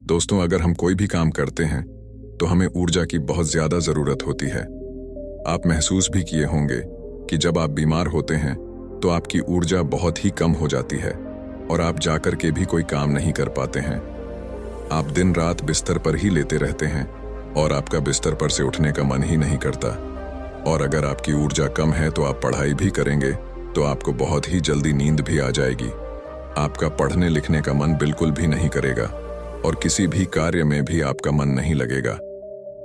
दोस्तों, अगर हम कोई भी काम करते हैं तो हमें ऊर्जा की बहुत ज्यादा जरूरत होती है। आप महसूस भी किए होंगे कि जब आप बीमार होते हैं तो आपकी ऊर्जा बहुत ही कम हो जाती है और आप जाकर के भी कोई काम नहीं कर पाते हैं। आप दिन रात बिस्तर पर ही लेटे रहते हैं और आपका बिस्तर पर से उठने का मन ही नहीं करता। और अगर आपकी ऊर्जा कम है तो आप पढ़ाई भी करेंगे तो आपको बहुत ही जल्दी नींद भी आ जाएगी। आपका पढ़ने लिखने का मन बिल्कुल भी नहीं करेगा और किसी भी कार्य में भी आपका मन नहीं लगेगा।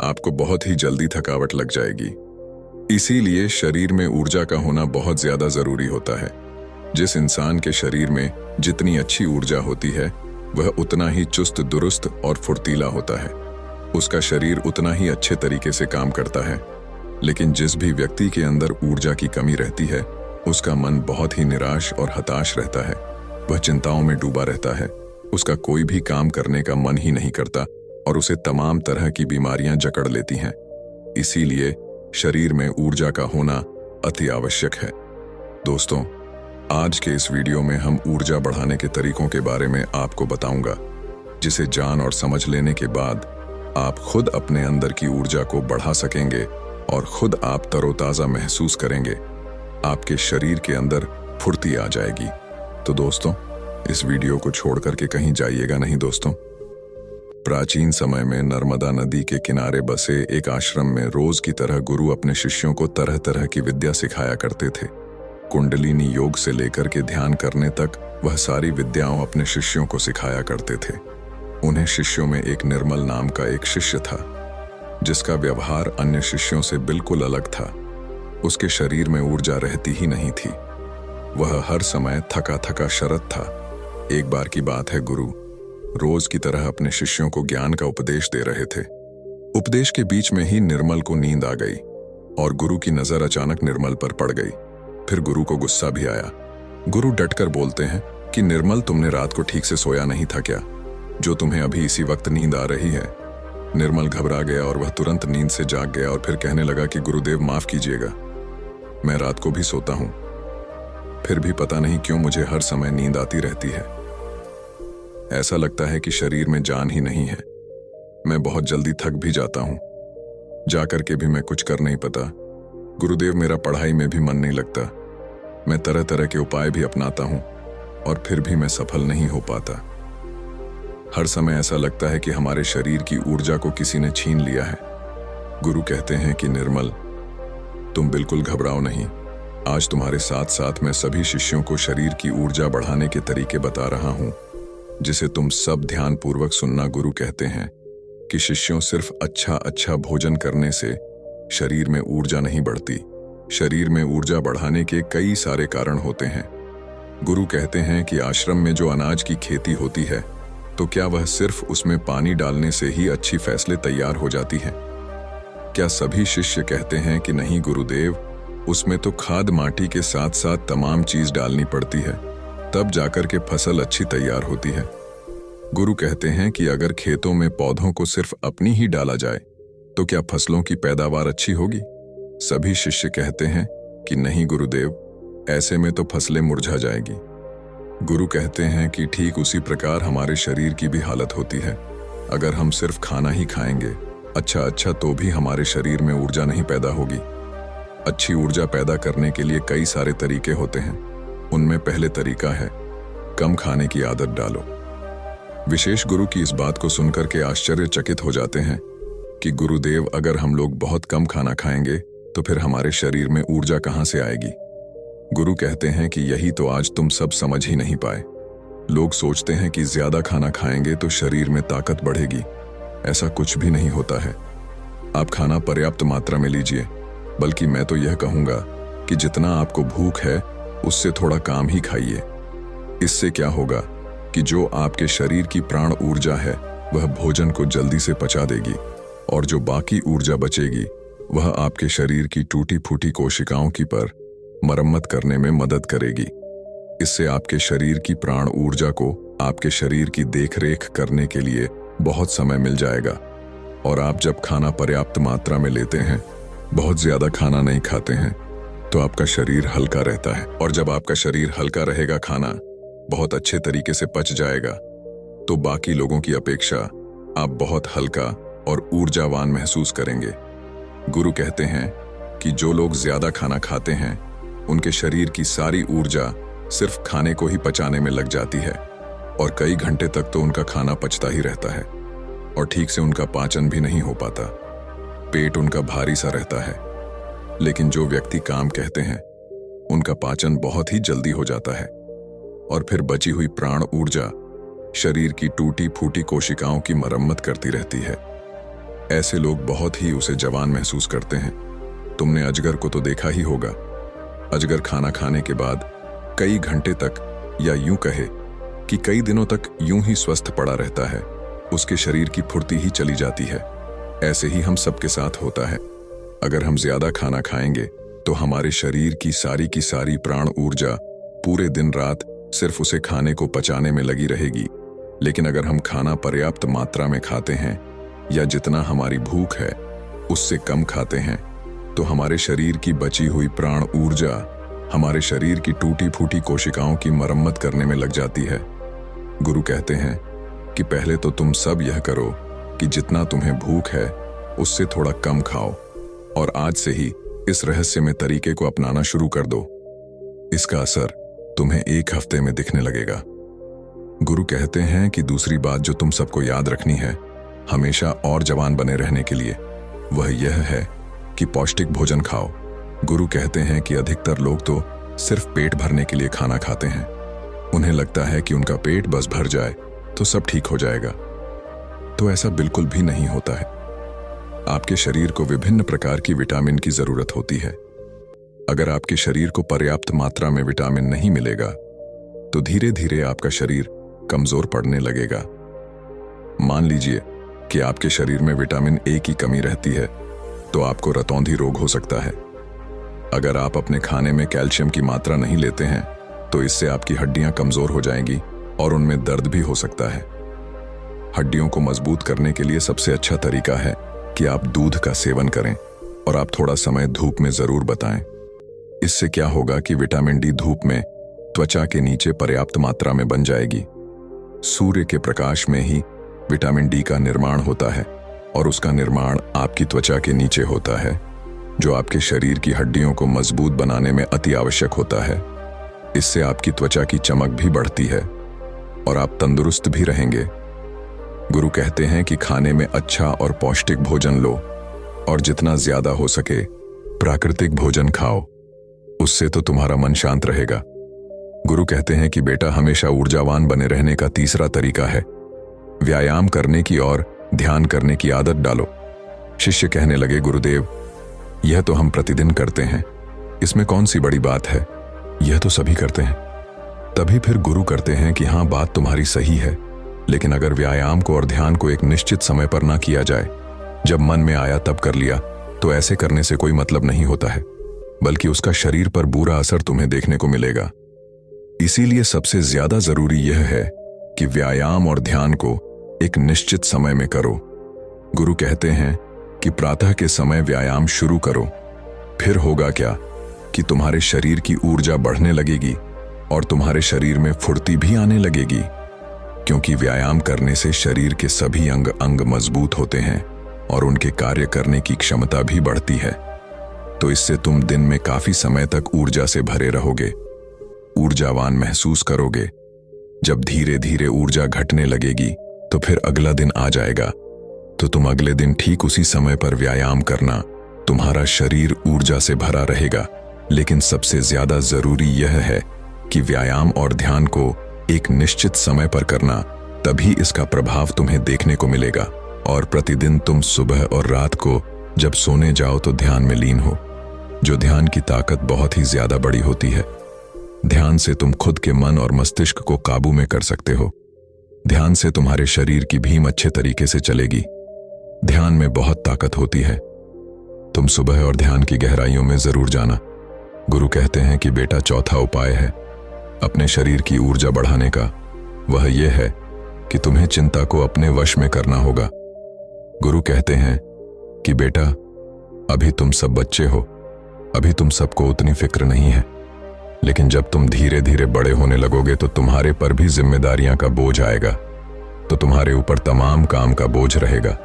आपको बहुत ही जल्दी थकावट लग जाएगी। इसीलिए शरीर में ऊर्जा का होना बहुत ज्यादा जरूरी होता है। जिस इंसान के शरीर में जितनी अच्छी ऊर्जा होती है वह उतना ही चुस्त दुरुस्त और फुर्तीला होता है। उसका शरीर उतना ही अच्छे तरीके से काम करता है। लेकिन जिस भी व्यक्ति के अंदर ऊर्जा की कमी रहती है उसका मन बहुत ही निराश और हताश रहता है। वह चिंताओं में डूबा रहता है। उसका कोई भी काम करने का मन ही नहीं करता और उसे तमाम तरह की बीमारियां जकड़ लेती हैं। इसीलिए शरीर में ऊर्जा का होना अति आवश्यक है। दोस्तों, आज के इस वीडियो में हम ऊर्जा बढ़ाने के तरीकों के बारे में आपको बताऊंगा, जिसे जान और समझ लेने के बाद आप खुद अपने अंदर की ऊर्जा को बढ़ा सकेंगे और खुद आप तरोताजा महसूस करेंगे। आपके शरीर के अंदर फुर्ती आ जाएगी। तो दोस्तों, इस वीडियो को छोड़ करके कहीं जाइएगा नहीं। दोस्तों, प्राचीन समय में नर्मदा नदी के किनारे बसे एक आश्रम में रोज की तरह गुरु अपने शिष्यों को तरह तरह की विद्या सिखाया करते थे। कुंडलिनी योग से लेकर के ध्यान करने तक वह सारी विद्याओं अपने शिष्यों को सिखाया करते थे। उन्हें शिष्यों में एक निर्मल नाम का एक शिष्य था, जिसका व्यवहार अन्य शिष्यों से बिल्कुल अलग था। उसके शरीर में ऊर्जा रहती ही नहीं थी। वह हर समय थका थका शरत था। एक बार की बात है, गुरु रोज की तरह अपने शिष्यों को ज्ञान का उपदेश दे रहे थे। उपदेश के बीच में ही निर्मल को नींद आ गई और गुरु की नजर अचानक निर्मल पर पड़ गई। फिर गुरु को गुस्सा भी आया। गुरु डटकर बोलते हैं कि निर्मल, तुमने रात को ठीक से सोया नहीं था क्या, जो तुम्हें अभी इसी वक्त नींद आ रही है? निर्मल घबरा गया और वह तुरंत नींद से जाग गया और फिर कहने लगा कि गुरुदेव, माफ कीजिएगा, मैं रात को भी सोता हूं, फिर भी पता नहीं क्यों मुझे हर समय नींद आती रहती है। ऐसा लगता है कि शरीर में जान ही नहीं है। मैं बहुत जल्दी थक भी जाता हूं। जाकर के भी मैं कुछ कर नहीं पाता। गुरुदेव, मेरा पढ़ाई में भी मन नहीं लगता। मैं तरह तरह के उपाय भी अपनाता हूं और फिर भी मैं सफल नहीं हो पाता। हर समय ऐसा लगता है कि हमारे शरीर की ऊर्जा को किसी ने छीन लिया है। गुरु कहते हैं कि निर्मल, तुम बिल्कुल घबराओ नहीं। आज तुम्हारे साथ साथ मैं सभी शिष्यों को शरीर की ऊर्जा बढ़ाने के तरीके बता रहा हूं, जिसे तुम सब ध्यानपूर्वक सुनना। गुरु कहते हैं कि शिष्यों, सिर्फ अच्छा भोजन करने से शरीर में ऊर्जा नहीं बढ़ती। शरीर में ऊर्जा बढ़ाने के कई सारे कारण होते हैं। गुरु कहते हैं कि आश्रम में जो अनाज की खेती होती है, तो क्या वह सिर्फ उसमें पानी डालने से ही अच्छी फैसले तैयार हो जाती है? क्या सभी शिष्य कहते हैं कि नहीं गुरुदेव, उसमें तो खाद माटी के साथ साथ तमाम चीज डालनी पड़ती है, तब जाकर के फसल अच्छी तैयार होती है? गुरु कहते हैं कि अगर खेतों में पौधों को सिर्फ अपनी ही डाला जाए तो क्या फसलों की पैदावार अच्छी होगी? सभी शिष्य कहते हैं कि नहीं गुरुदेव, ऐसे में तो फसलें मुरझा जाएगी। गुरु कहते हैं कि ठीक उसी प्रकार हमारे शरीर की भी हालत होती है। अगर हम सिर्फ खाना ही खाएंगे अच्छा तो भी हमारे शरीर में ऊर्जा नहीं पैदा होगी। अच्छी ऊर्जा पैदा करने के लिए कई सारे तरीके होते हैं। उनमें पहले तरीका है, कम खाने की आदत डालो। विशेष गुरु की इस बात को सुनकर के आश्चर्यचकित हो जाते हैं कि गुरुदेव, अगर हम लोग बहुत कम खाना खाएंगे तो फिर हमारे शरीर में ऊर्जा कहां से आएगी? गुरु कहते हैं कि यही तो आज तुम सब समझ ही नहीं पाए। लोग सोचते हैं कि ज्यादा खाना खाएंगे तो शरीर में ताकत बढ़ेगी। ऐसा कुछ भी नहीं होता है। आप खाना पर्याप्त मात्रा में लीजिए, बल्कि मैं तो यह कहूंगा कि जितना आपको भूख है उससे थोड़ा कम ही खाइए। इससे क्या होगा कि जो आपके शरीर की प्राण ऊर्जा है वह भोजन को जल्दी से पचा देगी और जो बाकी ऊर्जा बचेगी वह आपके शरीर की टूटी फूटी कोशिकाओं की पर मरम्मत करने में मदद करेगी। इससे आपके शरीर की प्राण ऊर्जा को आपके शरीर की देखरेख करने के लिए बहुत समय मिल जाएगा। और आप जब खाना पर्याप्त मात्रा में लेते हैं, बहुत ज्यादा खाना नहीं खाते हैं, तो आपका शरीर हल्का रहता है। और जब आपका शरीर हल्का रहेगा, खाना बहुत अच्छे तरीके से पच जाएगा, तो बाकी लोगों की अपेक्षा आप बहुत हल्का और ऊर्जावान महसूस करेंगे। गुरु कहते हैं कि जो लोग ज्यादा खाना खाते हैं उनके शरीर की सारी ऊर्जा सिर्फ खाने को ही पचाने में लग जाती है और कई घंटे तक तो उनका खाना पचता ही रहता है और ठीक से उनका पाचन भी नहीं हो पाता। पेट उनका भारी सा रहता है। लेकिन जो व्यक्ति काम कहते हैं उनका पाचन बहुत ही जल्दी हो जाता है और फिर बची हुई प्राण ऊर्जा शरीर की टूटी फूटी कोशिकाओं की मरम्मत करती रहती है। ऐसे लोग बहुत ही उसे जवान महसूस करते हैं। तुमने अजगर को तो देखा ही होगा। अजगर खाना खाने के बाद कई घंटे तक या यूं कहे कि कई दिनों तक यूं ही स्वस्थ पड़ा रहता है। उसके शरीर की फुर्ती ही चली जाती है। ऐसे ही हम सबके साथ होता है। अगर हम ज्यादा खाना खाएंगे तो हमारे शरीर की सारी प्राण ऊर्जा पूरे दिन रात सिर्फ उसे खाने को पचाने में लगी रहेगी। लेकिन अगर हम खाना पर्याप्त मात्रा में खाते हैं या जितना हमारी भूख है उससे कम खाते हैं तो हमारे शरीर की बची हुई प्राण ऊर्जा हमारे शरीर की टूटी फूटी कोशिकाओं की मरम्मत करने में लग जाती है। गुरु कहते हैं कि पहले तो तुम सब यह करो कि जितना तुम्हें भूख है उससे थोड़ा कम खाओ और आज से ही इस रहस्यमय तरीके को अपनाना शुरू कर दो। इसका असर तुम्हें एक हफ्ते में दिखने लगेगा। गुरु कहते हैं कि दूसरी बात जो तुम सबको याद रखनी है हमेशा और जवान बने रहने के लिए, वह यह है कि पौष्टिक भोजन खाओ। गुरु कहते हैं कि अधिकतर लोग तो सिर्फ पेट भरने के लिए खाना खाते हैं। उन्हें लगता है कि उनका पेट बस भर जाए तो सब ठीक हो जाएगा। तो ऐसा बिल्कुल भी नहीं होता है। आपके शरीर को विभिन्न प्रकार की विटामिन की जरूरत होती है। अगर आपके शरीर को पर्याप्त मात्रा में विटामिन नहीं मिलेगा तो धीरे धीरे आपका शरीर कमजोर पड़ने लगेगा। मान लीजिए कि आपके शरीर में विटामिन ए की कमी रहती है तो आपको रतौंधी रोग हो सकता है। अगर आप अपने खाने में कैल्शियम की मात्रा नहीं लेते हैं तो इससे आपकी हड्डियां कमजोर हो जाएंगी और उनमें दर्द भी हो सकता है। हड्डियों को मजबूत करने के लिए सबसे अच्छा तरीका है कि आप दूध का सेवन करें और आप थोड़ा समय धूप में जरूर बिताएं। इससे क्या होगा कि विटामिन डी धूप में त्वचा के नीचे पर्याप्त मात्रा में बन जाएगी। सूर्य के प्रकाश में ही विटामिन डी का निर्माण होता है और उसका निर्माण आपकी त्वचा के नीचे होता है, जो आपके शरीर की हड्डियों को मजबूत बनाने में अति आवश्यक होता है। इससे आपकी त्वचा की चमक भी बढ़ती है और आप तंदुरुस्त भी रहेंगे। गुरु कहते हैं कि खाने में अच्छा और पौष्टिक भोजन लो और जितना ज्यादा हो सके प्राकृतिक भोजन खाओ, उससे तो तुम्हारा मन शांत रहेगा। गुरु कहते हैं कि बेटा, हमेशा ऊर्जावान बने रहने का तीसरा तरीका है व्यायाम करने की और ध्यान करने की आदत डालो। शिष्य कहने लगे, गुरुदेव, यह तो हम प्रतिदिन करते हैं, इसमें कौन सी बड़ी बात है, यह तो सभी करते हैं। तभी फिर गुरु करते हैं कि हाँ, बात तुम्हारी सही है, लेकिन अगर व्यायाम को और ध्यान को एक निश्चित समय पर ना किया जाए, जब मन में आया तब कर लिया, तो ऐसे करने से कोई मतलब नहीं होता है, बल्कि उसका शरीर पर बुरा असर तुम्हें देखने को मिलेगा। इसीलिए सबसे ज्यादा जरूरी यह है कि व्यायाम और ध्यान को एक निश्चित समय में करो। गुरु कहते हैं कि प्रातः के समय व्यायाम शुरू करो। फिर होगा क्या कि तुम्हारे शरीर की ऊर्जा बढ़ने लगेगी और तुम्हारे शरीर में फुर्ती भी आने लगेगी, क्योंकि व्यायाम करने से शरीर के सभी अंग अंग मजबूत होते हैं और उनके कार्य करने की क्षमता भी बढ़ती है। तो इससे तुम दिन में काफी समय तक ऊर्जा से भरे रहोगे, ऊर्जावान महसूस करोगे। जब धीरे धीरे ऊर्जा घटने लगेगी तो फिर अगला दिन आ जाएगा, तो तुम अगले दिन ठीक उसी समय पर व्यायाम करना। तुम्हारा शरीर ऊर्जा से भरा रहेगा। लेकिन सबसे ज्यादा जरूरी यह है कि व्यायाम और ध्यान को एक निश्चित समय पर करना, तभी इसका प्रभाव तुम्हें देखने को मिलेगा। और प्रतिदिन तुम सुबह और रात को जब सोने जाओ तो ध्यान में लीन हो। जो ध्यान की ताकत बहुत ही ज्यादा बड़ी होती है। ध्यान से तुम खुद के मन और मस्तिष्क को काबू में कर सकते हो। ध्यान से तुम्हारे शरीर की भीम अच्छे तरीके से चलेगी। ध्यान में बहुत ताकत होती है। तुम सुबह और ध्यान की गहराइयों में जरूर जाना। गुरु कहते हैं कि बेटा, चौथा उपाय है अपने शरीर की ऊर्जा बढ़ाने का। वह यह है कि तुम्हें चिंता को अपने वश में करना होगा। गुरु कहते हैं कि बेटा, अभी तुम सब बच्चे हो, अभी तुम सबको उतनी फिक्र नहीं है, लेकिन जब तुम धीरे धीरे बड़े होने लगोगे तो तुम्हारे पर भी जिम्मेदारियां का बोझ आएगा। तो तुम्हारे ऊपर तमाम काम का बोझ रहेगा।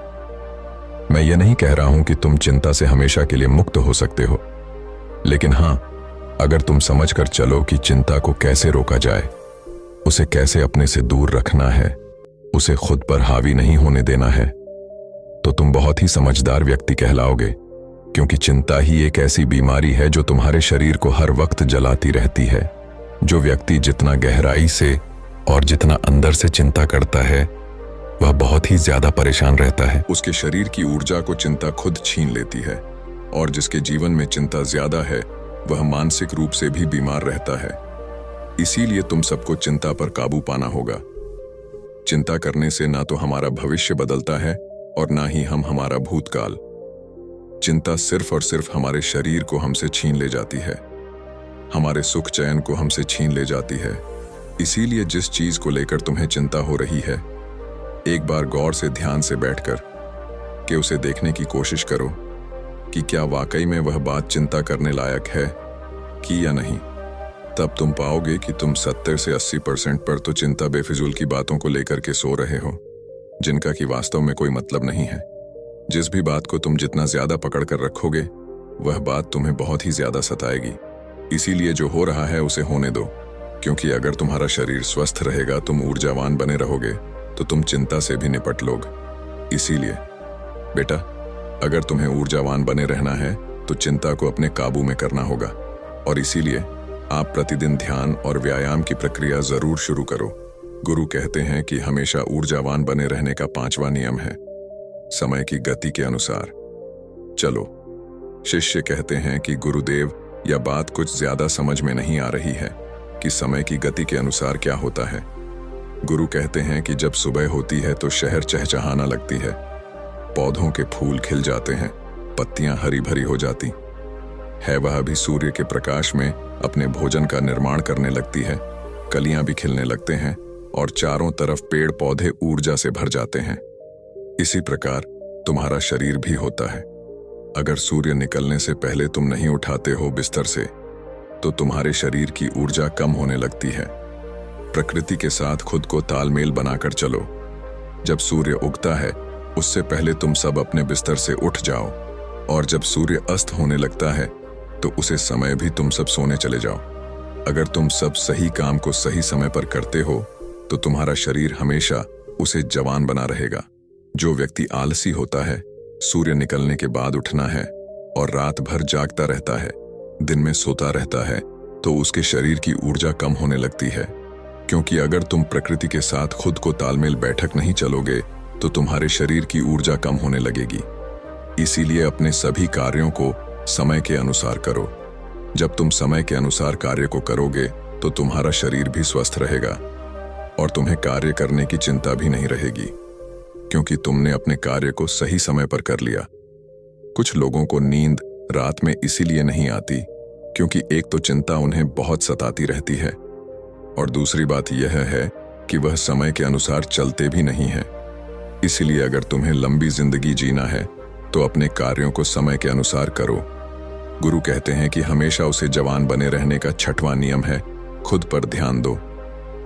मैं ये नहीं कह रहा हूं कि तुम चिंता से हमेशा के लिए मुक्त हो सकते हो, लेकिन हां, अगर तुम समझकर चलो कि चिंता को कैसे रोका जाए, उसे कैसे अपने से दूर रखना है, उसे खुद पर हावी नहीं होने देना है, तो तुम बहुत ही समझदार व्यक्ति कहलाओगे। क्योंकि चिंता ही एक ऐसी बीमारी है जो तुम्हारे शरीर को हर वक्त जलाती रहती है। जो व्यक्ति जितना गहराई से और जितना अंदर से चिंता करता है, वह बहुत ही ज्यादा परेशान रहता है। उसके शरीर की ऊर्जा को चिंता खुद छीन लेती है, और जिसके जीवन में चिंता ज्यादा है वह मानसिक रूप से भी बीमार रहता है। इसीलिए तुम सबको चिंता पर काबू पाना होगा। चिंता करने से ना तो हमारा भविष्य बदलता है और ना ही हम हमारा भूतकाल। चिंता सिर्फ और सिर्फ हमारे शरीर को हमसे छीन ले जाती है, हमारे सुख चैन को हमसे छीन ले जाती है। इसीलिए जिस चीज को लेकर तुम्हें चिंता हो रही है, एक बार गौर से ध्यान से बैठकर कि उसे देखने की कोशिश करो कि क्या वाकई में वह बात चिंता करने लायक है कि या नहीं। तब तुम पाओगे कि तुम 70 से 80% पर तो चिंता बेफिजूल की बातों को लेकर के सो रहे हो, जिनका कि वास्तव में कोई मतलब नहीं है। जिस भी बात को तुम जितना ज्यादा पकड़ कर रखोगे, वह बात तुम्हें बहुत ही ज्यादा सताएगी। इसीलिए जो हो रहा है उसे होने दो, क्योंकि अगर तुम्हारा शरीर स्वस्थ रहेगा, तुम ऊर्जावान बने रहोगे, तो तुम चिंता से भी निपट लोगे। इसीलिए बेटा, अगर तुम्हें ऊर्जावान बने रहना है तो चिंता को अपने काबू में करना होगा। और इसीलिए आप प्रतिदिन ध्यान और व्यायाम की प्रक्रिया जरूर शुरू करो। गुरु कहते हैं कि हमेशा ऊर्जावान बने रहने का 5वां नियम है, समय की गति के अनुसार चलो। शिष्य कहते हैं कि गुरुदेव, यह बात कुछ ज्यादा समझ में नहीं आ रही है कि समय की गति के अनुसार क्या होता है। गुरु कहते हैं कि जब सुबह होती है तो शहर चहचहाना लगती है, पौधों के फूल खिल जाते हैं, पत्तियां हरी भरी हो जाती है, वह भी सूर्य के प्रकाश में अपने भोजन का निर्माण करने लगती है, कलियां भी खिलने लगते हैं और चारों तरफ पेड़ पौधे ऊर्जा से भर जाते हैं। इसी प्रकार तुम्हारा शरीर भी होता है। अगर सूर्य निकलने से पहले तुम नहीं उठाते हो बिस्तर से, तो तुम्हारे शरीर की ऊर्जा कम होने लगती है। प्रकृति के साथ खुद को तालमेल बनाकर चलो। जब सूर्य उगता है उससे पहले तुम सब अपने बिस्तर से उठ जाओ, और जब सूर्य अस्त होने लगता है तो उसे समय भी तुम सब सोने चले जाओ। अगर तुम सब सही काम को सही समय पर करते हो तो तुम्हारा शरीर हमेशा उसे जवान बना रहेगा। जो व्यक्ति आलसी होता है, सूर्य निकलने के बाद उठना है और रात भर जागता रहता है, दिन में सोता रहता है, तो उसके शरीर की ऊर्जा कम होने लगती है। क्योंकि अगर तुम प्रकृति के साथ खुद को तालमेल बैठक नहीं चलोगे तो तुम्हारे शरीर की ऊर्जा कम होने लगेगी। इसीलिए अपने सभी कार्यों को समय के अनुसार करो। जब तुम समय के अनुसार कार्य को करोगे तो तुम्हारा शरीर भी स्वस्थ रहेगा और तुम्हें कार्य करने की चिंता भी नहीं रहेगी, क्योंकि तुमने अपने कार्य को सही समय पर कर लिया। कुछ लोगों को नींद रात में इसीलिए नहीं आती क्योंकि एक तो चिंता उन्हें बहुत सताती रहती है, और दूसरी बात यह है कि वह समय के अनुसार चलते भी नहीं हैं। इसलिए अगर तुम्हें लंबी जिंदगी जीना है तो अपने कार्यों को समय के अनुसार करो। गुरु कहते हैं कि हमेशा उसे जवान बने रहने का 6वां नियम है, खुद पर ध्यान दो।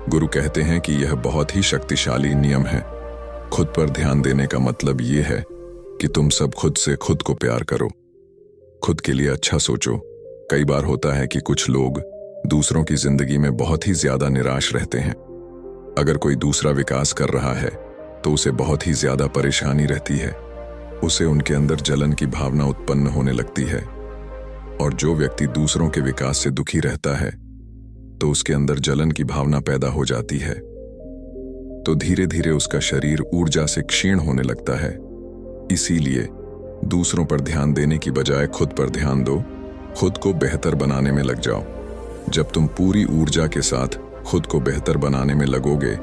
गुरु कहते हैं कि यह बहुत ही शक्तिशाली नियम है। खुद पर ध्यान देने का मतलब ये है कि तुम सब खुद से खुद को प्यार करो, खुद के लिए अच्छा सोचो। कई बार होता है कि कुछ लोग दूसरों की जिंदगी में बहुत ही ज्यादा निराश रहते हैं। अगर कोई दूसरा विकास कर रहा है तो उसे बहुत ही ज्यादा परेशानी रहती है, उसे उनके अंदर जलन की भावना उत्पन्न होने लगती है। और जो व्यक्ति दूसरों के विकास से दुखी रहता है तो उसके अंदर जलन की भावना पैदा हो जाती है, तो धीरे धीरे उसका शरीर ऊर्जा से क्षीण होने लगता है। इसीलिए दूसरों पर ध्यान देने की बजाय खुद पर ध्यान दो, खुद को बेहतर बनाने में लग जाओ। जब तुम पूरी ऊर्जा के साथ खुद को बेहतर बनाने में लगोगे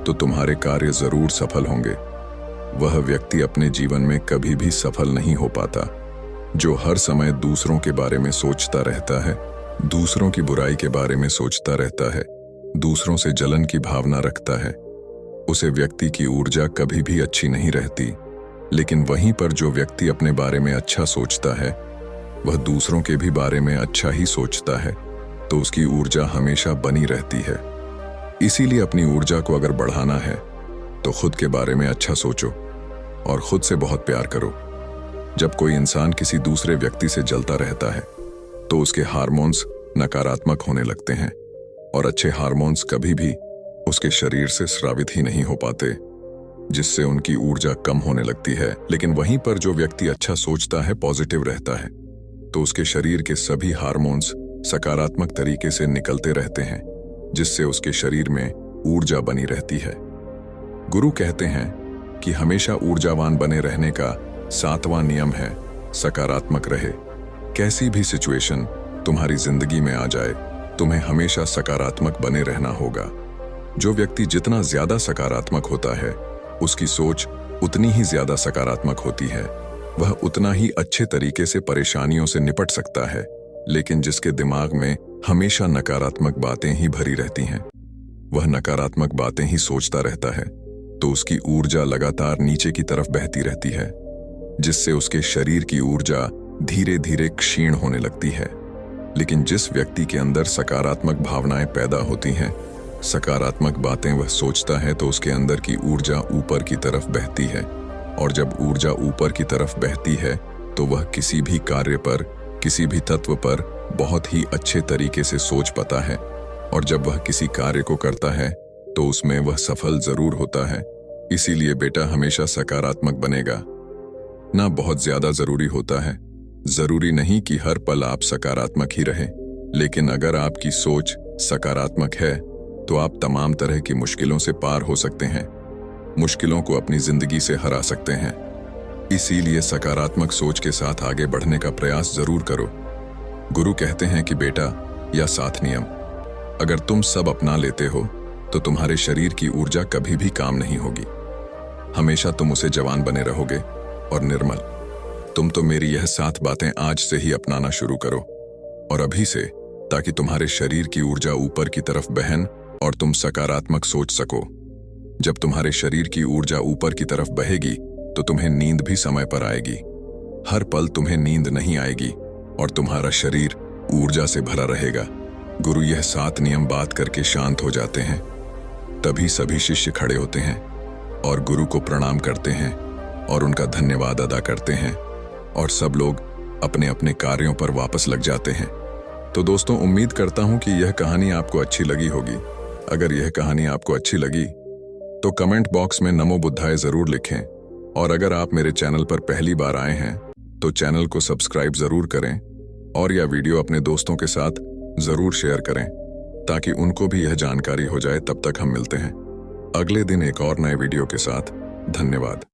तो तुम्हारे कार्य जरूर सफल होंगे। वह व्यक्ति अपने जीवन में कभी भी सफल नहीं हो पाता जो हर समय दूसरों के बारे में सोचता रहता है, दूसरों की बुराई के बारे में सोचता रहता है, दूसरों से जलन की भावना रखता है। उसे व्यक्ति की ऊर्जा कभी भी अच्छी नहीं रहती। लेकिन वहीं पर जो व्यक्ति अपने बारे में अच्छा सोचता है, वह दूसरों के भी बारे में अच्छा ही सोचता है, तो उसकी ऊर्जा हमेशा बनी रहती है। इसीलिए अपनी ऊर्जा को अगर बढ़ाना है तो खुद के बारे में अच्छा सोचो और खुद से बहुत प्यार करो। जब कोई इंसान किसी दूसरे व्यक्ति से जलता रहता है तो उसके हार्मोन्स नकारात्मक होने लगते हैं और अच्छे हार्मोन्स कभी भी उसके शरीर से स्रावित ही नहीं हो पाते, जिससे उनकी ऊर्जा कम होने लगती है। लेकिन वहीं पर जो व्यक्ति अच्छा सोचता है, पॉजिटिव रहता है, तो उसके शरीर के सभी हार्मोन्स सकारात्मक तरीके से निकलते रहते हैं, जिससे उसके शरीर में ऊर्जा बनी रहती है। गुरु कहते हैं कि हमेशा ऊर्जावान बने रहने का 7वां नियम है सकारात्मक रहे। कैसी भी सिचुएशन तुम्हारी जिंदगी में आ जाए, तुम्हें हमेशा सकारात्मक बने रहना होगा। जो व्यक्ति जितना ज्यादा सकारात्मक होता है, उसकी सोच उतनी ही ज्यादा सकारात्मक होती है। वह उतना ही अच्छे तरीके से परेशानियों से निपट सकता है। लेकिन जिसके दिमाग में हमेशा नकारात्मक बातें ही भरी रहती हैं, वह नकारात्मक बातें ही सोचता रहता है, तो उसकी ऊर्जा लगातार नीचे की तरफ बहती रहती है, जिससे उसके शरीर की ऊर्जा धीरे धीरे क्षीण होने लगती है। लेकिन जिस व्यक्ति के अंदर सकारात्मक भावनाएं पैदा होती हैं, सकारात्मक बातें वह सोचता है, तो उसके अंदर की ऊर्जा ऊपर की तरफ बहती है। और जब ऊर्जा ऊपर की तरफ बहती है तो वह किसी भी कार्य पर, किसी भी तत्व पर बहुत ही अच्छे तरीके से सोच पाता है। और जब वह किसी कार्य को करता है तो उसमें वह सफल जरूर होता है। इसीलिए बेटा हमेशा सकारात्मक बनेगा ना बहुत ज्यादा जरूरी होता है। जरूरी नहीं कि हर पल आप सकारात्मक ही रहें, लेकिन अगर आपकी सोच सकारात्मक है तो आप तमाम तरह की मुश्किलों से पार हो सकते हैं, मुश्किलों को अपनी जिंदगी से हरा सकते हैं। इसीलिए सकारात्मक सोच के साथ आगे बढ़ने का प्रयास जरूर करो। गुरु कहते हैं कि बेटा, यह 7 नियम अगर तुम सब अपना लेते हो तो तुम्हारे शरीर की ऊर्जा कभी भी काम नहीं होगी। हमेशा तुम उसे जवान बने रहोगे और निर्मल। तुम तो मेरी यह 7 बातें आज से ही अपनाना शुरू करो, और अभी से, ताकि तुम्हारे शरीर की ऊर्जा ऊपर की तरफ बहन और तुम सकारात्मक सोच सको। जब तुम्हारे शरीर की ऊर्जा ऊपर की तरफ बहेगी तो तुम्हें नींद भी समय पर आएगी। हर पल तुम्हें नींद नहीं आएगी और तुम्हारा शरीर ऊर्जा से भरा रहेगा। गुरु यह 7 नियम बात करके शांत हो जाते हैं। तभी सभी शिष्य खड़े होते हैं और गुरु को प्रणाम करते हैं और उनका धन्यवाद अदा करते हैं, और सब लोग अपने अपने कार्यों पर वापस लग जाते हैं। तो दोस्तों, उम्मीद करता हूं कि यह कहानी आपको अच्छी लगी होगी। अगर यह कहानी आपको अच्छी लगी तो कमेंट बॉक्स में नमो बुद्धाय जरूर लिखें, और अगर आप मेरे चैनल पर पहली बार आए हैं तो चैनल को सब्सक्राइब जरूर करें, और यह वीडियो अपने दोस्तों के साथ जरूर शेयर करें ताकि उनको भी यह जानकारी हो जाए। तब तक हम मिलते हैं अगले दिन एक और नए वीडियो के साथ। धन्यवाद।